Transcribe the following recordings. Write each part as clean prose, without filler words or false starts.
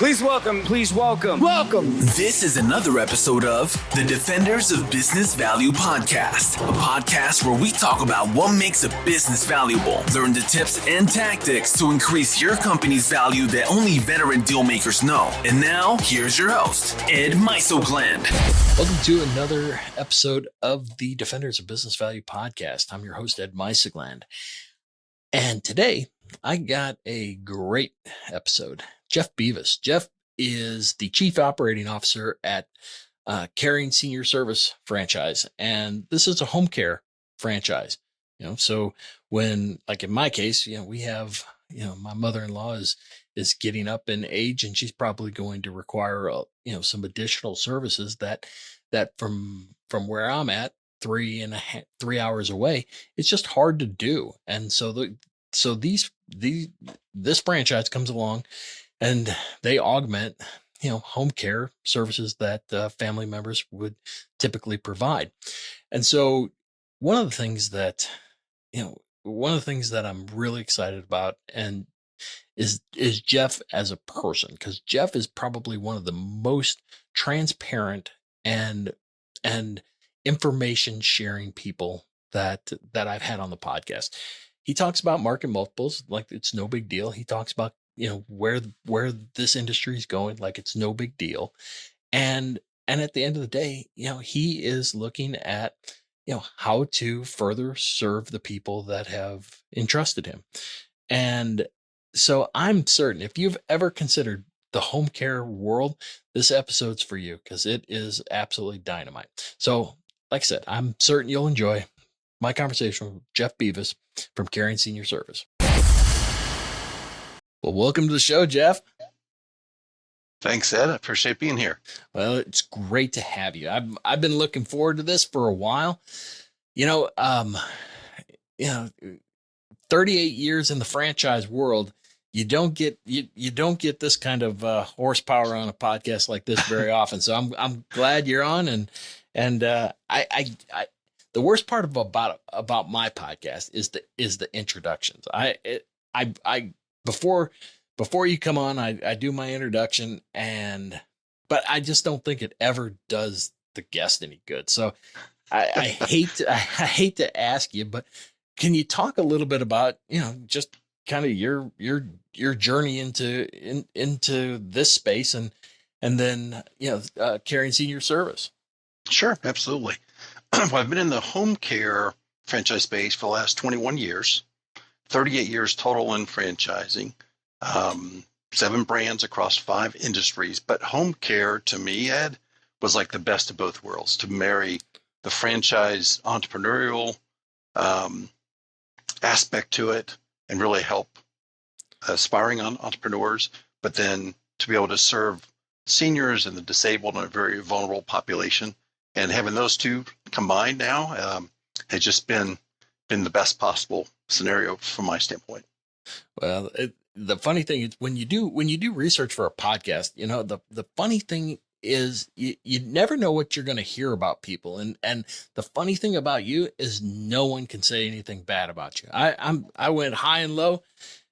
Welcome. This is another episode of the Defenders of Business Value podcast, a podcast where we talk about what makes a business valuable, learn the tips and tactics to increase your company's value that only veteran deal makers know. And now, here's your host, Ed Mysogland. Welcome to another episode of the Defenders of Business Value podcast. I'm your host, Ed Mysogland. And today, I got a great episode. Jeff Bevis. Jeff is the Chief Operating Officer at Caring Senior Service franchise. And this is a home care franchise. So when, like in my case, we have, my mother-in-law is getting up in age and she's probably going to require, some additional services that from where I'm at, 3 hours away, it's just hard to do. And so this franchise comes along and they augment, home care services that family members would typically provide. And so one of the things that I'm really excited about and is Jeff as a person, because Jeff is probably one of the most transparent and information sharing people that I've had on the podcast. He talks about market multiples like it's no big deal. He talks about where this industry is going, like it's no big deal. And at the end of the day, he is looking at, how to further serve the people that have entrusted him. And so I'm certain if you've ever considered the home care world, this episode's for you because it is absolutely dynamite. So like I said, I'm certain you'll enjoy my conversation with Jeff Bevis from Caring Senior Service. Well, welcome to the show, Jeff. Thanks, Ed. I appreciate being here. Well, it's great to have you. I've been looking forward to this for a while. 38 years in the franchise world, you don't get this kind of horsepower on a podcast like this very often. So I'm glad you're on. And I the worst part about my podcast is the introductions. Before you come on, I do my introduction but I just don't think it ever does the guest any good. So I hate to ask you, but can you talk a little bit about, just kind of your journey into this space and then, Caring Senior Service? Sure, absolutely. Well, I've been in the home care franchise space for the last 21 years, 38 years total in franchising, 7 brands across 5 industries. But home care to me, Ed, was like the best of both worlds, to marry the franchise entrepreneurial aspect to it and really help aspiring entrepreneurs, but then to be able to serve seniors and the disabled and a very vulnerable population. And having those two combined now has just been the best possible scenario from my standpoint. Well, the funny thing is when you do research for a podcast, the funny thing is you never know what you're going to hear about people. And the funny thing about you is no one can say anything bad about you. I went high and low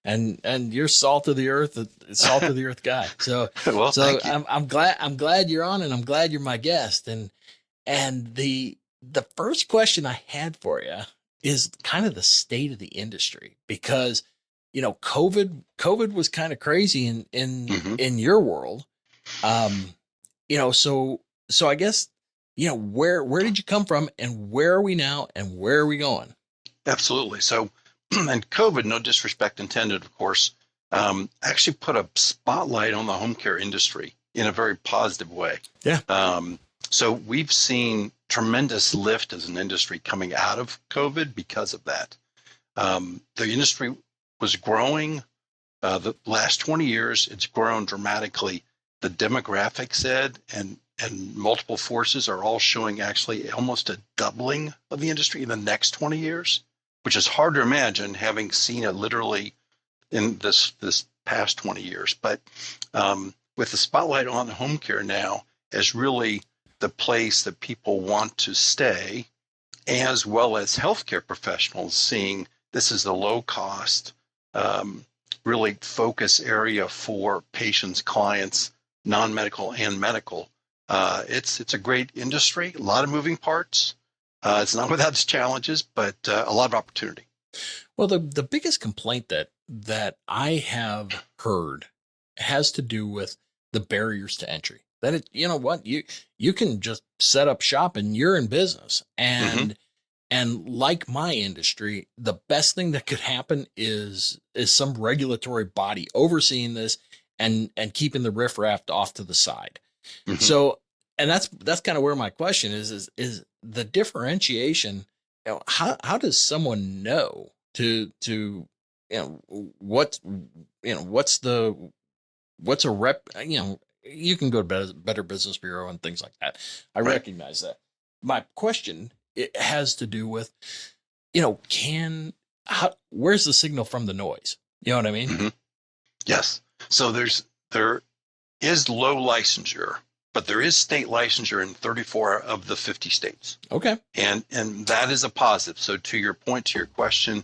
and you're salt of the earth guy. So, well, so I'm glad you're on and I'm glad you're my guest. And the first question I had for you is kind of the state of the industry, because, COVID was kind of crazy in your world. So I guess, where did you come from and where are we now and where are we going? Absolutely. So, and COVID, no disrespect intended, of course, actually put a spotlight on the home care industry in a very positive way. Yeah. So we've seen tremendous lift as an industry coming out of COVID because of that. The industry was growing the last 20 years. It's grown dramatically. The demographics, Ed, and multiple forces are all showing actually almost a doubling of the industry in the next 20 years, which is hard to imagine having seen it literally in this past 20 years. But with the spotlight on home care now as really the place that people want to stay, as well as healthcare professionals seeing this is the low cost, really focus area for patients, clients, non-medical and medical. It's a great industry, a lot of moving parts. It's not without its challenges, but a lot of opportunity. Well, the biggest complaint that I have heard has to do with the barriers to entry. That you know what, you can just set up shop and you're in business. And like my industry, the best thing that could happen is some regulatory body overseeing this and keeping the riffraff off to the side. Mm-hmm. So, and that's kind of where my question is the differentiation. You know, how does someone know to what's a rep? You can go to Better Business Bureau and things like that. I recognize that. My question, it has to do with, where's the signal from the noise? You know what I mean? Mm-hmm. Yes. So there is low licensure, but there is state licensure in 34 of the 50 states. Okay. And that is a positive. So to your point, to your question,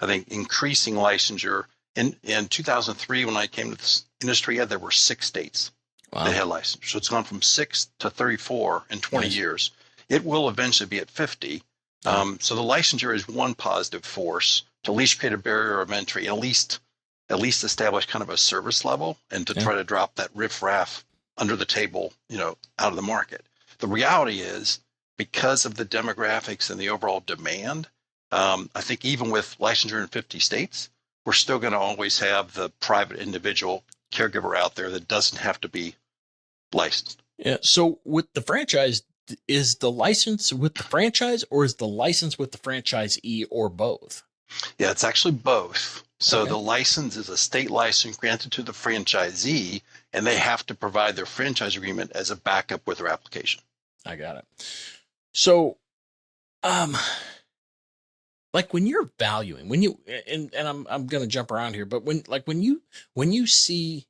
I think increasing licensure in 2003, when I came to this industry, there were 6 states that had licensure. So it's gone from 6 to 34 in 20 years. It will eventually be at 50. So the licensure is one positive force to at least create a barrier of entry, and at least establish kind of a service level, and to try to drop that riffraff under the table, out of the market. The reality is, because of the demographics and the overall demand, I think even with licensure in 50 states, we're still going to always have the private individual caregiver out there that doesn't have to be licensed. Yeah. So with the franchise, is the license with the franchise, or is the license with the franchisee, or both? Yeah, it's actually both. So the license is a state license granted to the franchisee, and they have to provide their franchise agreement as a backup with their application. I got it. So, like when you're valuing, and I'm going to jump around here, but when you see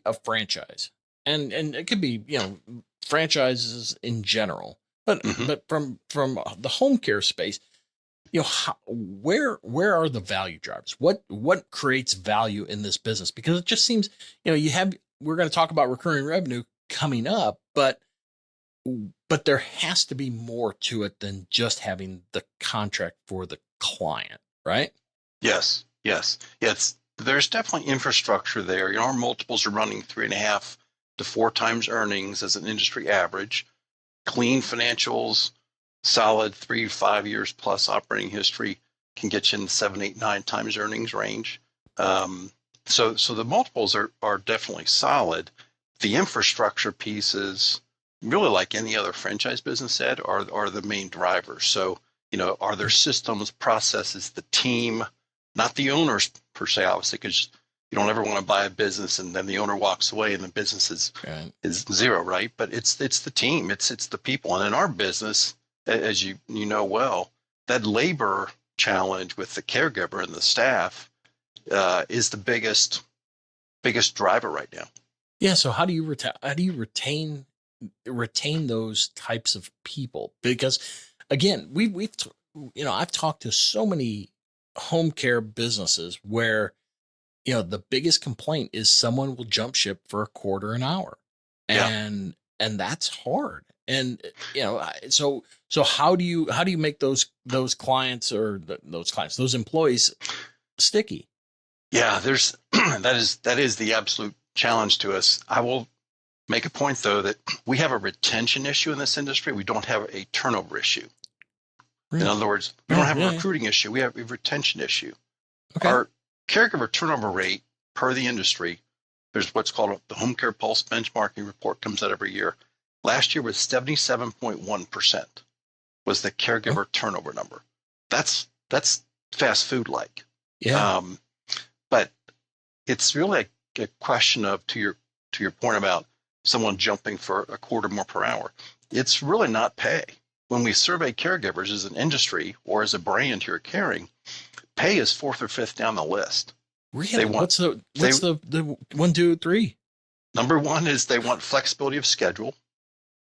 a franchise, and it could be, franchises in general, but from the home care space, where are the value drivers? What creates value in this business? Because it just seems, we're going to talk about recurring revenue coming up, but there has to be more to it than just having the contract for the client, right? Yes. There's definitely infrastructure there. Our multiples are running 3.5 to 4 times earnings as an industry average. Clean financials, solid 3 to 5 years plus operating history can get you in the 7, 8, 9 times earnings range. So the multiples are definitely solid. The infrastructure pieces, really like any other franchise business, Ed, are the main drivers. So, are there systems, processes, the team, not the owners per se, obviously, because you don't ever want to buy a business and then the owner walks away and the business is zero, right? But it's the team, it's the people. And in our business, as you know well, that labor challenge with the caregiver and the staff is the biggest driver right now. Yeah. So how do you retain those types of people? Because again, I've talked to so many home care businesses where, the biggest complaint is someone will jump ship for a quarter an hour, and that's hard. And, so how do you make those clients or those employees sticky? Yeah, that is the absolute challenge to us. I will make a point though, that we have a retention issue in this industry. We don't have a turnover issue. Really? In other words, we don't have a recruiting issue. We have a retention issue. Okay. Our caregiver turnover rate per the industry, there's what's called the Home Care Pulse benchmarking report, comes out every year. Last year was 77.1% was the caregiver turnover number. That's fast food like. Yeah. But it's really a question of, to your point about someone jumping for a quarter more per hour. It's really not pay. When we survey caregivers as an industry or as a brand you're carrying, pay is 4th or 5th down the list. Really? What's the 1, 2, 3? Number 1 is they want flexibility of schedule.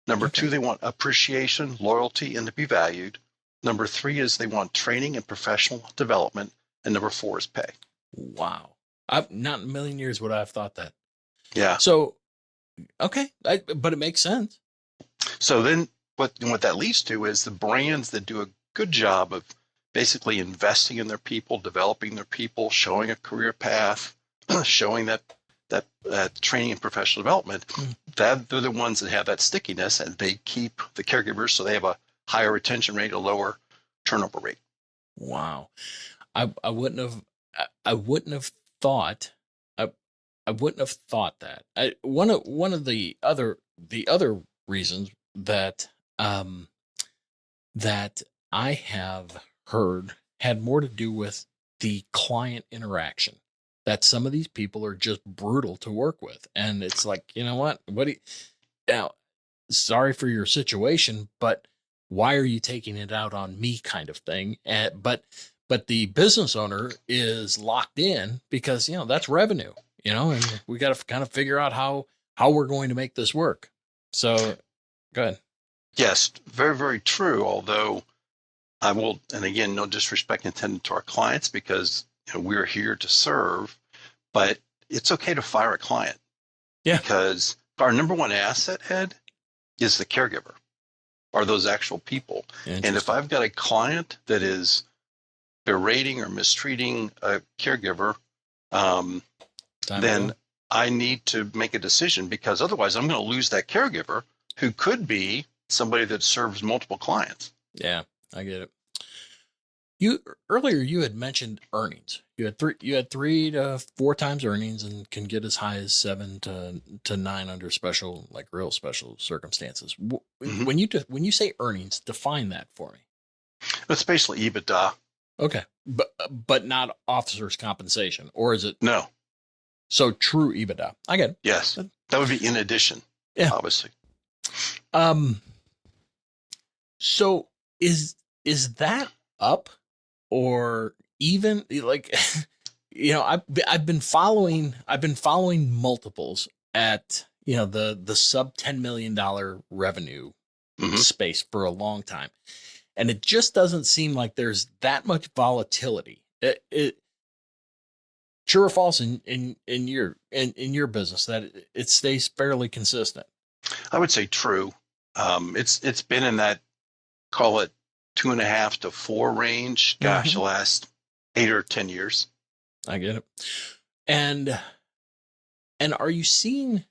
Number 2, they want appreciation, loyalty, and to be valued. Number 3 is they want training and professional development. And number 4 is pay. Wow. I've not in a million years would I have thought that. Yeah. So, okay. But it makes sense. So then what that leads to is the brands that do a good job of basically investing in their people, developing their people, showing a career path, showing that training and professional development, that they're the ones that have that stickiness, and they keep the caregivers, so they have a higher retention rate, a lower turnover rate. Wow. I wouldn't have I wouldn't have thought I wouldn't have thought that. One of the other reasons that that I have heard had more to do with the client interaction. That some of these people are just brutal to work with, and it's like, you know what? Now? Sorry for your situation, but why are you taking it out on me, kind of thing? But the business owner is locked in because, that's revenue, and we got to kind of figure out how we're going to make this work. So go ahead. Yes, very, very true. Although I will, and again, no disrespect intended to our clients, because we're here to serve, but it's okay to fire a client. Yeah. Because our number one asset, Ed, is the caregiver, are those actual people. And if I've got a client that is berating or mistreating a caregiver, then I need to make a decision, because otherwise I'm going to lose that caregiver, who could be somebody that serves multiple clients. Yeah, I get it. Earlier you had mentioned earnings. You had 3 to 4 times earnings, and can get as high as 7 to 9 under real special circumstances. Mm-hmm. When you say earnings, define that for me. It's basically EBITDA. Okay, but not officers' compensation, or is it? No. So true EBITDA. I get it. Yes, that would be in addition. Yeah, obviously. So is that up or even, like, I've been following multiples at, the sub $10 million revenue space for a long time. And it just doesn't seem like there's that much volatility. It true or false in your business that it stays fairly consistent? I would say true. It's been in that, call it 2.5 to 4 range. Gosh, the last 8 or 10 years. I get it. And are you seeing,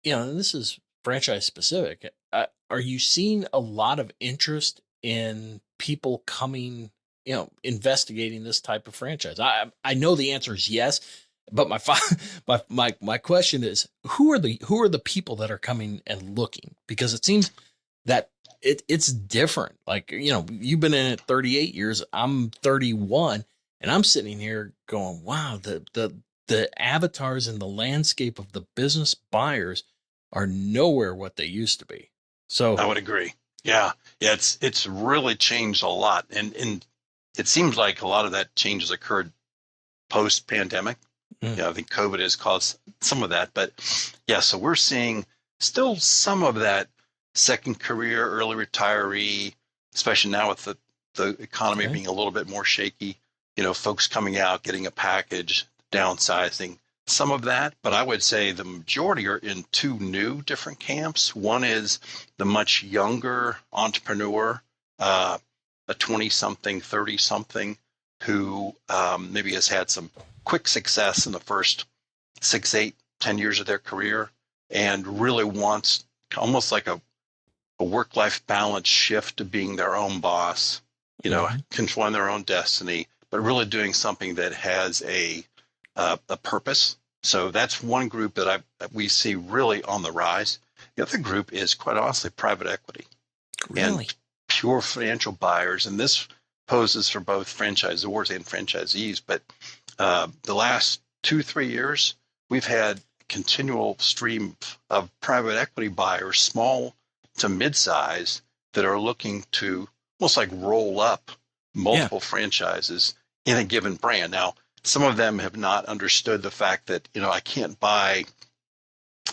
and this is franchise specific, are you seeing a lot of interest in people coming, investigating this type of franchise? I know the answer is yes, but my question is, who are the people that are coming and looking? Because it seems that it's different. Like, you've been in it 38 years, I'm 31, and I'm sitting here going, wow, the avatars and the landscape of the business buyers are nowhere what they used to be. So I would agree. Yeah. It's really changed a lot. And it seems like a lot of that change has occurred post pandemic. I think COVID has caused some of that, but yeah, so we're seeing still some of that second career, early retiree, especially now with the economy being a little bit more shaky, folks coming out, getting a package, downsizing, some of that. But I would say the majority are in 2 new different camps. One is the much younger entrepreneur, a 20-something, 30-something, who maybe has had some quick success in the first 6, 8, 10 years of their career, and really wants almost like a work-life balance shift to being their own boss, controlling their own destiny, but really doing something that has a purpose. So that's one group that we see really on the rise. The other group is, quite honestly, private equity. Really? And pure financial buyers. And this poses for both franchisors and franchisees. But the last 2-3 years, we've had continual stream of private equity buyers, small to mid-size, that are looking to almost like roll up multiple franchises in a given brand. Now, some of them have not understood the fact that, I can't buy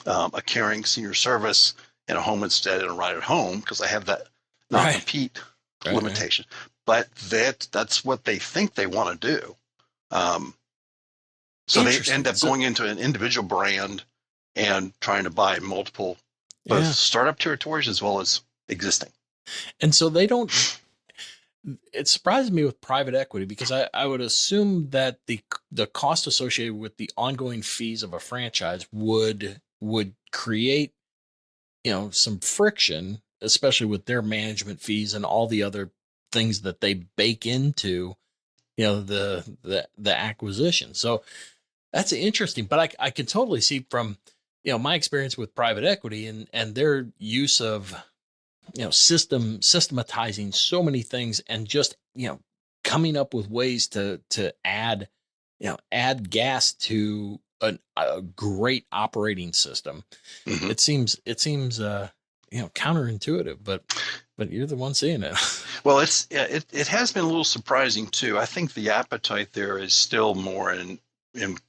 a caring senior service and a home instead and a ride at home, because I have that non-compete limitation. But that's what they think they want to do. So they end up going into an individual brand and trying to buy multiple, both startup territories as well as existing. And so they don't, it surprises me with private equity, because I would assume that the cost associated with the ongoing fees of a franchise would create, some friction, especially with their management fees and all the other things that they bake into, the acquisition. So that's interesting, but I can totally see from, my experience with private equity and their use of, systematizing so many things and just, coming up with ways to add, add gas to a great operating system. Mm-hmm. It seems, counterintuitive, but you're the one seeing it. Well, it has been a little surprising too. I think the appetite there is still more in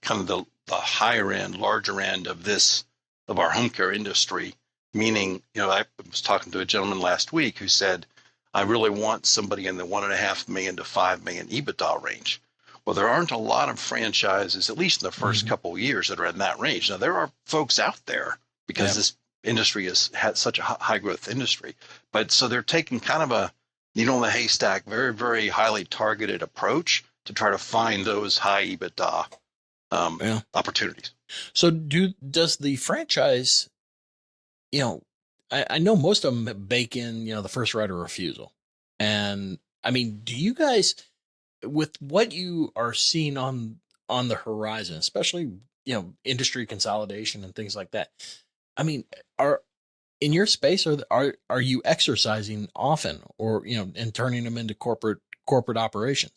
kind of the higher end, larger end of our home care industry. Meaning, I was talking to a gentleman last week who said, I really want somebody in the $1.5 million to $5 million EBITDA range. Well, there aren't a lot of franchises, at least in the first couple of years, that are in that range. Now, there are folks out there because this industry has had such a high growth industry. But so they're taking kind of a needle in the haystack, very, very highly targeted approach to try to find those high EBITDA opportunities. So does the franchise, I know most of them bake in, the first right of refusal. And I mean, do you guys, with what you are seeing on the horizon, especially, industry consolidation and things like that, I mean, are in your space, are you exercising often, or, and turning them into corporate operations?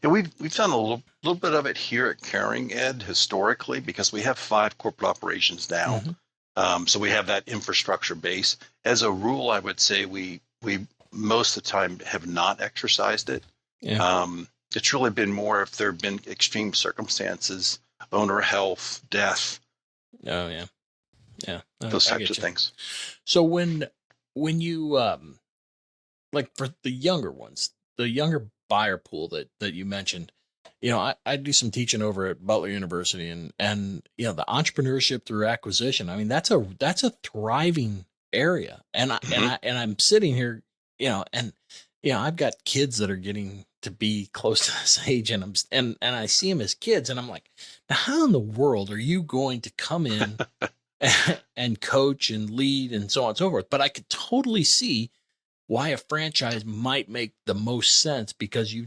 Yeah, we've done a little bit of it here at Caring, Ed, historically, because we have 5 corporate operations now. So we have that infrastructure base. As a rule, I would say we most of the time have not exercised it. It's really been more if there have been extreme circumstances, owner health, death. Oh yeah, those types of things. So when you like for the younger ones, the younger buyer pool that you mentioned, I do some teaching over at Butler University, and the entrepreneurship through acquisition. I mean, that's a thriving area. And I'm sitting here, and I've got kids that are getting to be close to this age, and I see them as kids, and I'm like, now how in the world are you going to come in and coach and lead and so on and so forth? But I could totally see why a franchise might make the most sense, because you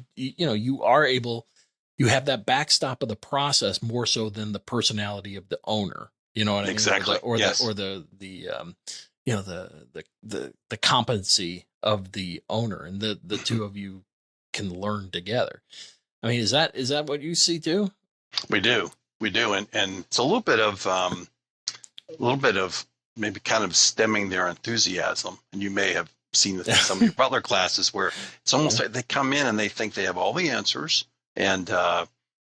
are able, you have that backstop of the process more so than the personality of the owner. You know what I mean? Exactly. Or the competency of the owner, and the two of you can learn together. I mean, is that what you see too? We do, and it's a little bit of maybe kind of stemming their enthusiasm. And you may have seen this in some of your Butler classes, where it's almost like they come in and they think they have all the answers, and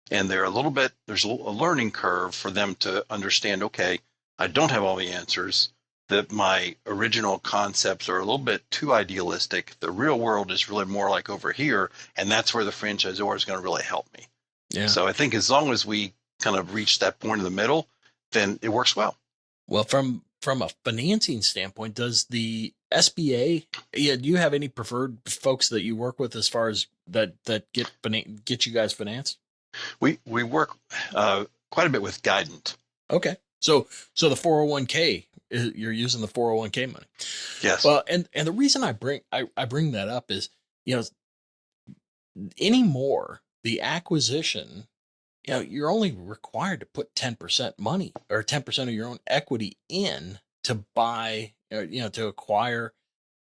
they're a little bit, there's a learning curve for them to understand, okay, I don't have all the answers, that my original concepts are a little bit too idealistic. The real world is really more like over here, and that's where the franchisor is going to really help me. Yeah. So I think as long as we kind of reach that point in the middle, then it works well. Well, from a financing standpoint, does the SBA, do you have any preferred folks that you work with as far as that get you guys financed? We work quite a bit with Guidant. Okay. So the 401k, you're using the 401k money. Yes. Well, and the reason I bring that up is, anymore, the acquisition, you're only required to put 10% money or 10% of your own equity in to buy, to acquire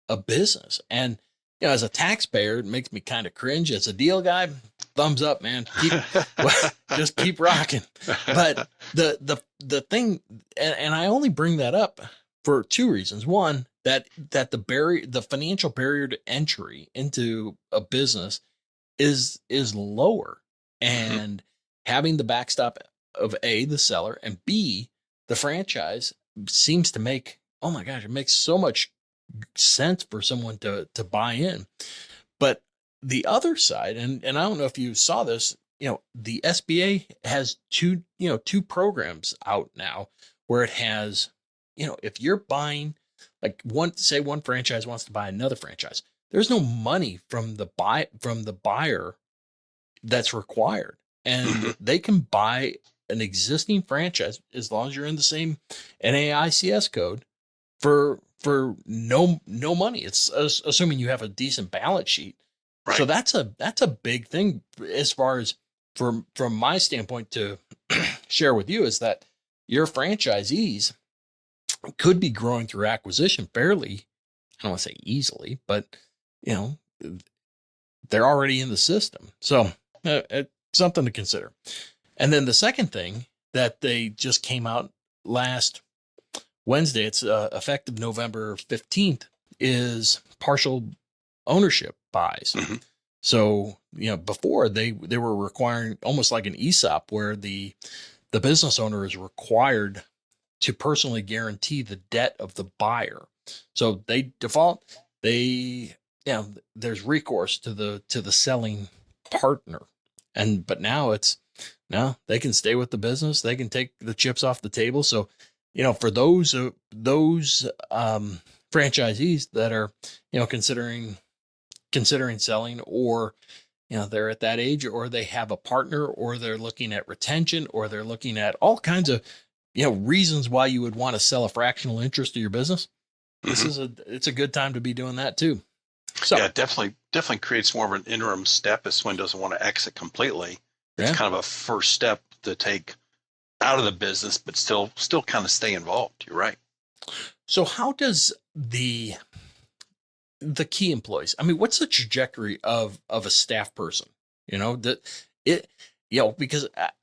a business. And, as a taxpayer, it makes me kind of cringe. As a deal guy, thumbs up, man. Just keep rocking. But the thing, and I only bring that up for 2 reasons. One, that the financial barrier to entry into a business is lower, and having the backstop of A, the seller, and B, the franchise seems to make, oh my gosh, it makes so much sense for someone to buy in. But the other side, and I don't know if you saw this, the SBA has two programs out now where it has, if you're buying, like one franchise wants to buy another franchise, there's no money from the buyer that's required. And they can buy an existing franchise as long as you're in the same NAICS code for no money. It's assuming you have a decent balance sheet. Right. So that's a big thing as far as from my standpoint to share with you, is that your franchisees could be growing through acquisition fairly, I don't want to say easily, but they're already in the system. So something to consider. And then the second thing that they just came out last Wednesday, it's effective November 15th, is partial ownership buys. So, before they were requiring almost like an ESOP where the business owner is required to personally guarantee the debt of the buyer. So they default, there's recourse to the selling partner. But now they can stay with the business. They can take the chips off the table. So, for those franchisees that are, considering selling, or, they're at that age, or they have a partner, or they're looking at retention, or they're looking at all kinds of, reasons why you would want to sell a fractional interest of your business. It's a good time to be doing that too. So yeah, definitely creates more of an interim step if someone doesn't want to exit completely. It's kind of a first step to take out of the business, but still kind of stay involved. You're right. So how does the key employees, what's the trajectory of a staff person? Because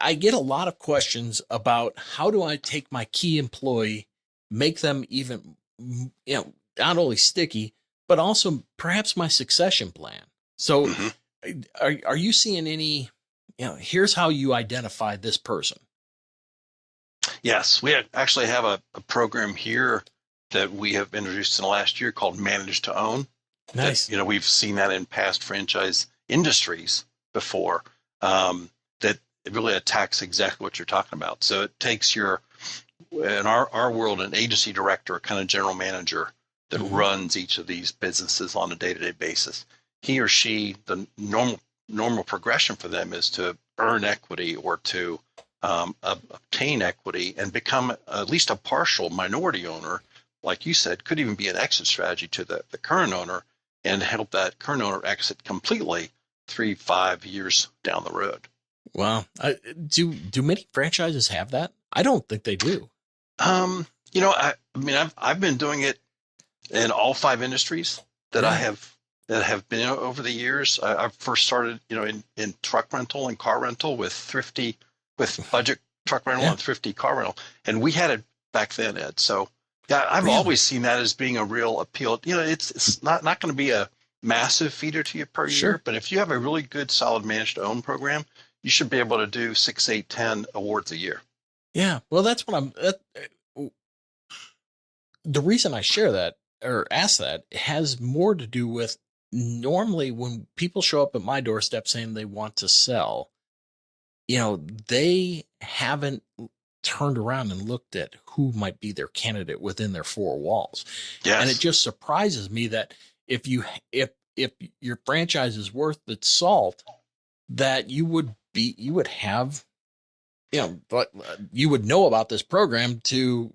I get a lot of questions about how do I take my key employee, make them even, not only sticky, but also perhaps my succession plan. So are you seeing any, here's how you identify this person? Yes, we actually have a program here that we have introduced in the last year called Manage to Own. Nice. That, we've seen that in past franchise industries before, that it really attacks exactly what you're talking about. So it takes in our world, an agency director, kind of general manager that runs each of these businesses on a day-to-day basis. He or she, the normal progression for them is to earn equity or to obtain equity and become at least a partial minority owner. Like you said, could even be an exit strategy to the current owner and help that current owner exit completely 3-5 years down the road. Wow. Do many franchises have that? I don't think they do. I've been doing it in all 5 industries that I have been in over the years. I first started, in truck rental and car rental with budget truck rental and thrifty car rental. And we had it back then, Ed. So yeah, I've always seen that as being a real appeal. It's not going to be a massive feeder to you per year, but if you have a really good, solid managed to own program, you should be able to do 6, 8, 10 awards a year. Yeah. Well, that's what the reason I share that or ask that has more to do with, normally when people show up at my doorstep saying they want to sell, they haven't turned around and looked at who might be their candidate within their 4 walls. Yes. And it just surprises me that if your franchise is worth its salt, that you would have, you would know about this program to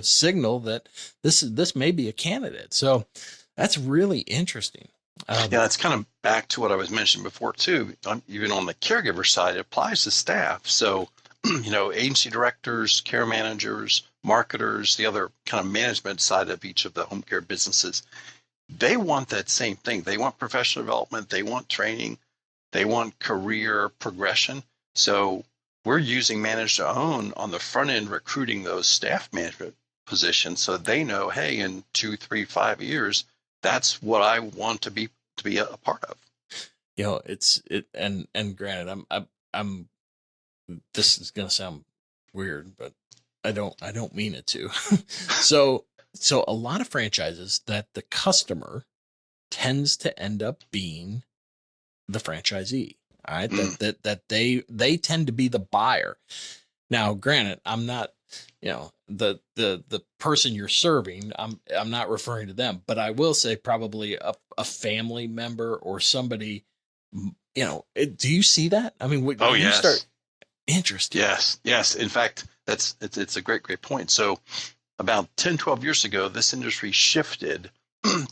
signal that this may be a candidate. So that's really interesting. It's kind of back to what I was mentioning before too. Even on the caregiver side, it applies to staff. So, agency directors, care managers, marketers, the other kind of management side of each of the home care businesses, they want that same thing. They want professional development. They want training. They want career progression. So we're using Manage to Own on the front end, recruiting those staff management positions so they know, hey, in 2, 3, 5 years, that's what I want to be a part of. And granted, I'm this is going to sound weird, but I don't mean it to. So a lot of franchises that the customer tends to end up being the franchisee. All right. That they tend to be the buyer. Now, granted, I'm not, the person you're serving, I'm not referring to them, but I will say probably a family member or somebody, do you see that? I mean, Oh, when you yes. start, interesting. Yes. In fact, it's a great point. So about 10, 12 years ago, this industry shifted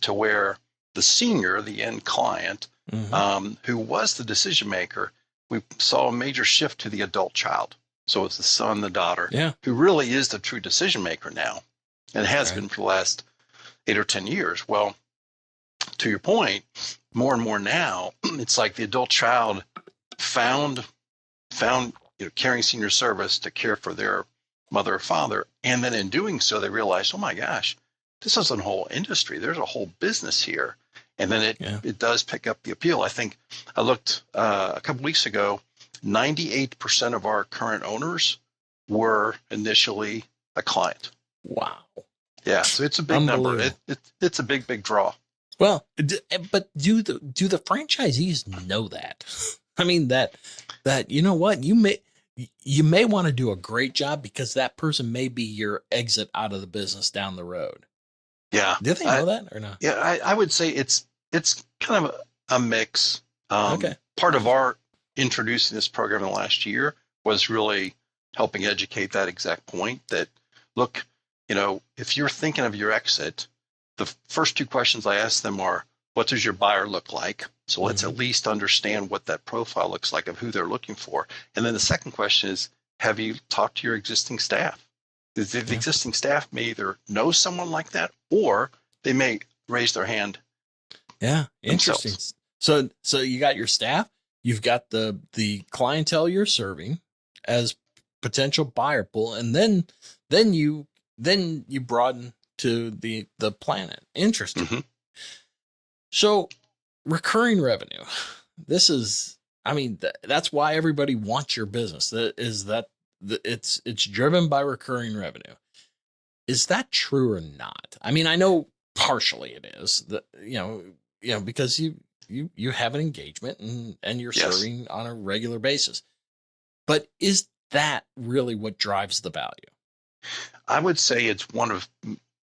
to where the senior, the end client, who was the decision maker, we saw a major shift to the adult child. So it's the son, the daughter, who really is the true decision maker now, and has been for the last 8 or 10 years. Well, to your point, more and more now, it's like the adult child found caring senior service to care for their mother or father, and then in doing so, they realized, oh my gosh, this is a whole industry. There's a whole business here, and then it does pick up the appeal. I think I looked a couple weeks ago. 98% of our current owners were initially a client. Wow. Yeah, so it's a big number. It's a big draw. Well, but do the franchisees know that? I mean, that you know what, you may want to do a great job because that person may be your exit out of the business down the road. Yeah. Do they know that or not? Yeah, I would say it's kind of a mix. Okay. Part of our introducing this program in the last year was really helping educate that exact point that, look, if you're thinking of your exit, the first 2 questions I ask them are, what does your buyer look like? So let's at least understand what that profile looks like of who they're looking for. And then the second question is, have you talked to your existing staff? The existing staff may either know someone like that, or they may raise their hand. Yeah. Interesting. Themselves. So you got your staff, you've got the clientele you're serving as potential buyer pool, and then you broaden to the planet. Interesting. So recurring revenue, this is, I mean, that's why everybody wants your business. It's driven by recurring revenue. Is that true or not? I mean, I know partially it is that, because you have an engagement and you're serving on a regular basis, but is that really what drives the value? I would say it's one of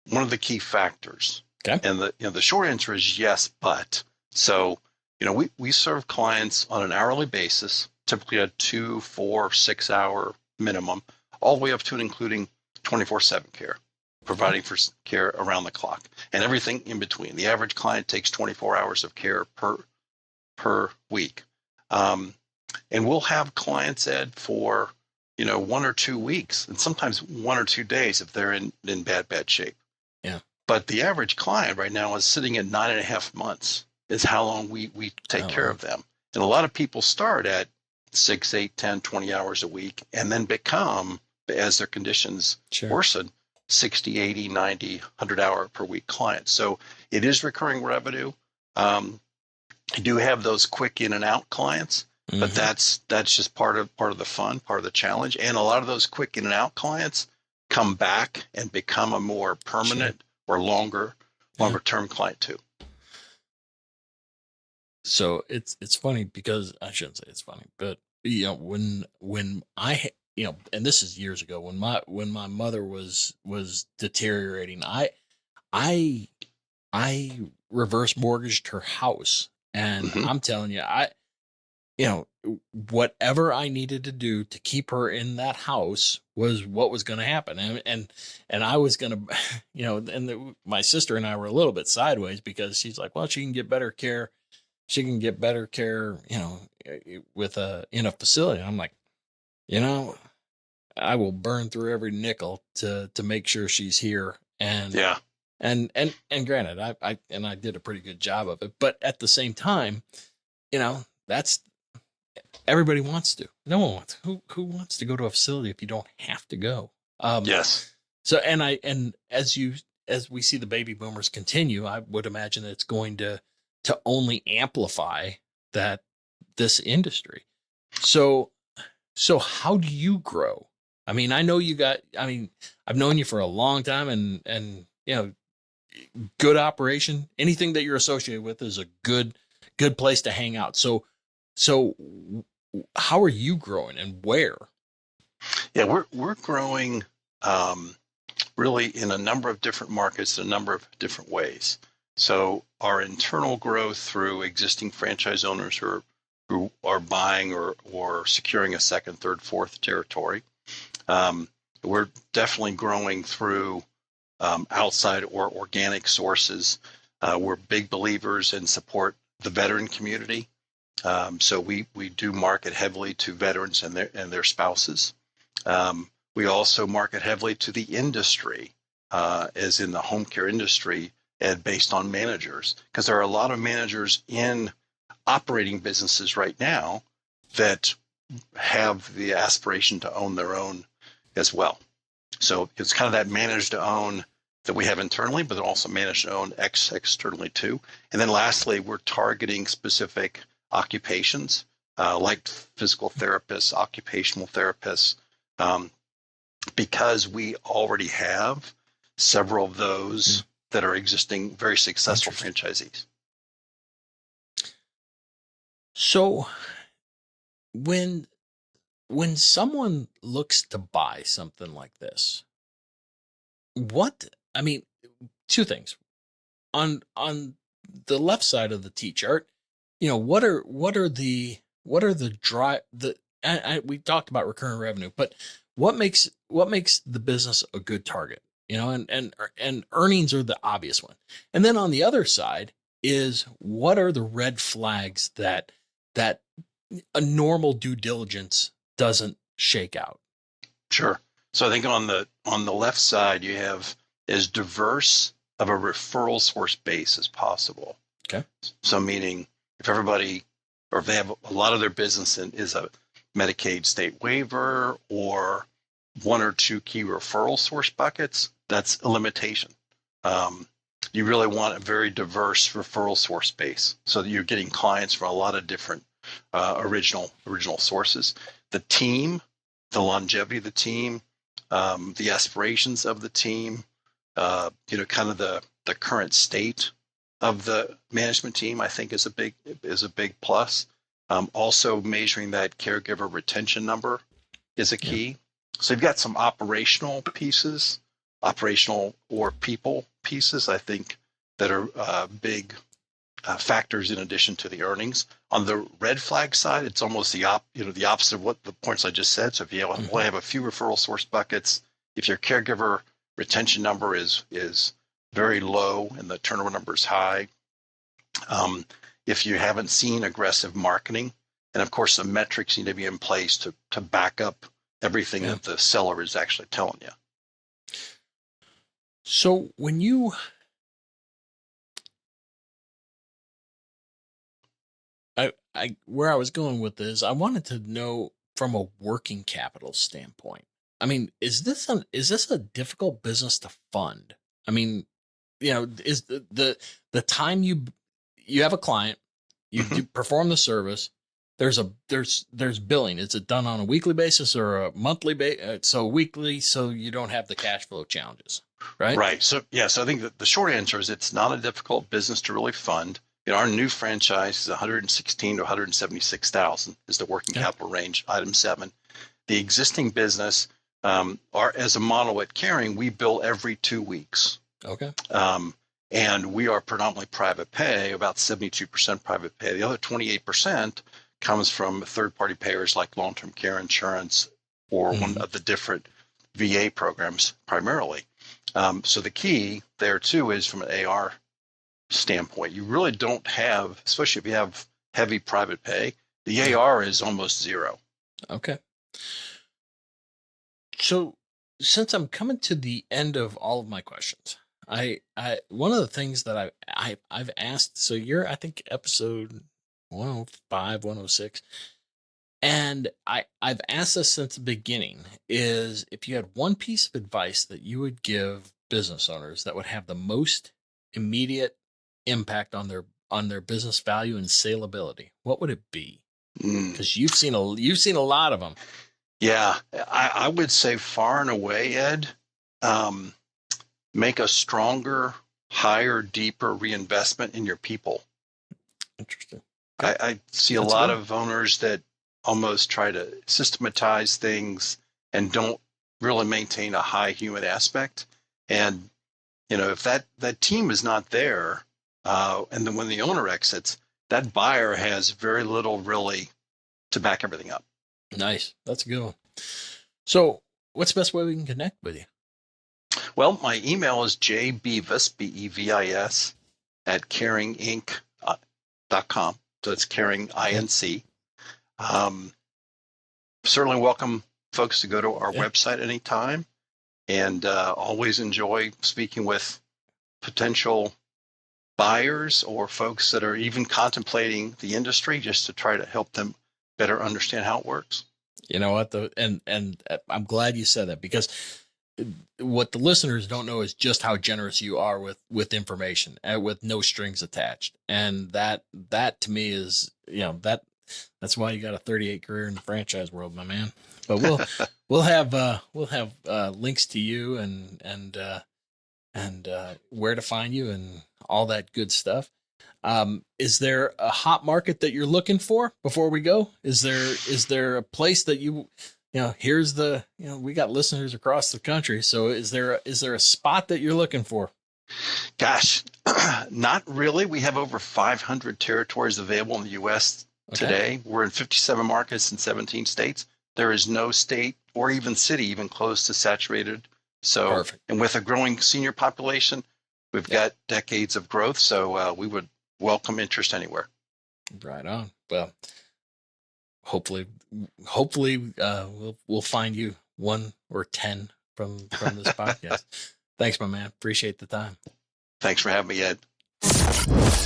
the key factors. Okay. And the short answer is yes, but so, we serve clients on an hourly basis, typically a 2, 4, 6 hour minimum, all the way up to and including 24/7 care, providing for care around the clock and everything in between. The average client takes 24 hours of care per week. And we'll have clients, Ed, for, 1 or 2 weeks, and sometimes 1 or 2 days if they're in bad shape. Yeah. But the average client right now is sitting at 9.5 months is how long we take care of them. And a lot of people start at 6, 8, 10, 20 hours a week, and then become, as their conditions worsen, 60, 80, 90, 100 hour per week clients. So it is recurring revenue. You do have those quick in and out clients, but that's just part of the fun, part of the challenge. And a lot of those quick in and out clients come back and become a more permanent or longer term client too. So it's funny because I shouldn't say it's funny, but when I and this is years ago when my mother was deteriorating, I reverse mortgaged her house, and I'm telling you, whatever I needed to do to keep her in that house was what was going to happen. And I was going to, my sister and I were a little bit sideways because she's like, well, she can get better care. She can get better care, with in a facility. I'm like, I will burn through every nickel to make sure she's here. And granted, I did a pretty good job of it, but at the same time, that's, everybody wants to. No one wants. Who wants to go to a facility if you don't have to go? Yes. So and as we see the baby boomers continue, I would imagine that it's going to only amplify this industry. So how do you grow? I mean, I've known you for a long time, and good operation. Anything that you're associated with is a good place to hang out. So So how are you growing and where? Yeah, we're growing really in a number of different markets, in a number of different ways. So our internal growth through existing franchise owners who are buying or securing a second, third, fourth territory. We're definitely growing through outside or organic sources. We're big believers in support the veteran community. So we do market heavily to veterans and their spouses. We also market heavily to the industry, as in the home care industry, and based on managers, because there are a lot of managers in operating businesses right now that have the aspiration to own their own as well. So it's kind of that managed to own that we have internally, but also managed to own externally too. And then lastly, we're targeting specific occupations like physical therapists, occupational therapists, because we already have several of those that are existing very successful franchisees. So when someone looks to buy something like this, two things. On the left side of the T chart, what are the we talked about recurring revenue, but what makes the business a good target? And earnings are the obvious one. And then on the other side is, what are the red flags that a normal due diligence doesn't shake out? Sure. So I think on the left side, you have as diverse of a referral source base as possible. Okay. So meaning if everybody, or if they have a lot of their business is a Medicaid state waiver or one or two key referral source buckets, that's a limitation. You really want a very diverse referral source base so that you're getting clients from a lot of different original sources. The team, the longevity of the team, the aspirations of the team, kind of the current state of the management team, I think is a big plus. Also measuring that caregiver retention number is a key. Yeah. So you've got some operational or people pieces, I think, that are big factors in addition to the earnings. On the red flag side, it's almost the opposite of what the points I just said. So if you only have a few referral source buckets, if your caregiver retention number is very low and the turnover number is high, if you haven't seen aggressive marketing, and of course the metrics need to be in place to back up everything that the seller is actually telling you. So when where I was going with this, I wanted to know from a working capital standpoint. I mean, is this a difficult business to fund? I mean, is the time you have a client, you perform the service, there's billing. Is it done on a weekly basis or a monthly basis? So weekly, so you don't have the cash flow challenges, right? Right. So I think that the short answer is it's not a difficult business to really fund. Our new franchise is 116 to 176,000 is the working capital range, item 7. The existing business, as a model at Caring, we bill every 2 weeks. Okay. And we are predominantly private pay, about 72% private pay. The other 28% comes from third-party payers like long-term care insurance or one of the different VA programs primarily. So the key there too is from an AR standpoint, you really don't have, especially if you have heavy private pay, the AR is almost zero. Okay. So since I'm coming to the end of all of my questions, I one of the things that I've asked, so you're, I think, episode 105, 106, and I've asked this since the beginning, is if you had one piece of advice that you would give business owners that would have the most immediate impact on their business value and salability, what would it be? Because you've seen a lot of them. Yeah, I would say far and away, Ed, make a stronger, higher, deeper reinvestment in your people. Interesting. I see a That's lot good. of owners that almost try to systematize things and don't really maintain a high human aspect. And, if that team is not there, and then when the owner exits, that buyer has very little really to back everything up. Nice. That's a good one. So what's the best way we can connect with you? Well, my email is jbevis, Bevis, at caringinc.com. So it's Caring INC. Certainly welcome folks to go to our website anytime, and always enjoy speaking with potential buyers or folks that are even contemplating the industry, just to try to help them better understand how it works. You know what? And I'm glad you said that, because what the listeners don't know is just how generous you are with information and with no strings attached. And that to me is, that's why you got a 38 career in the franchise world, my man. But we'll have links to you and where to find you and all that good stuff. Is there a hot market that you're looking for before we go? Is there a place that here's we got listeners across the country. So is there a spot that you're looking for? Gosh, not really. We have over 500 territories available in the U.S. today. We're in 57 markets in 17 states. There is no state or even city even close to saturated. So, Perfect. And with a growing senior population, we've got decades of growth. So we would welcome interest anywhere. Right on. Well, hopefully we'll find you 1 or 10 from this podcast. Thanks, my man. Appreciate the time. Thanks for having me, Ed.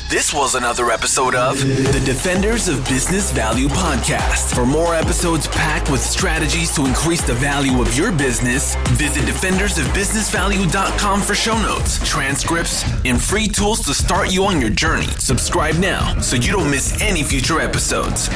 This was another episode of the Defenders of Business Value podcast. For more episodes packed with strategies to increase the value of your business, visit defendersofbusinessvalue.com for show notes, transcripts, and free tools to start you on your journey. Subscribe now so you don't miss any future episodes.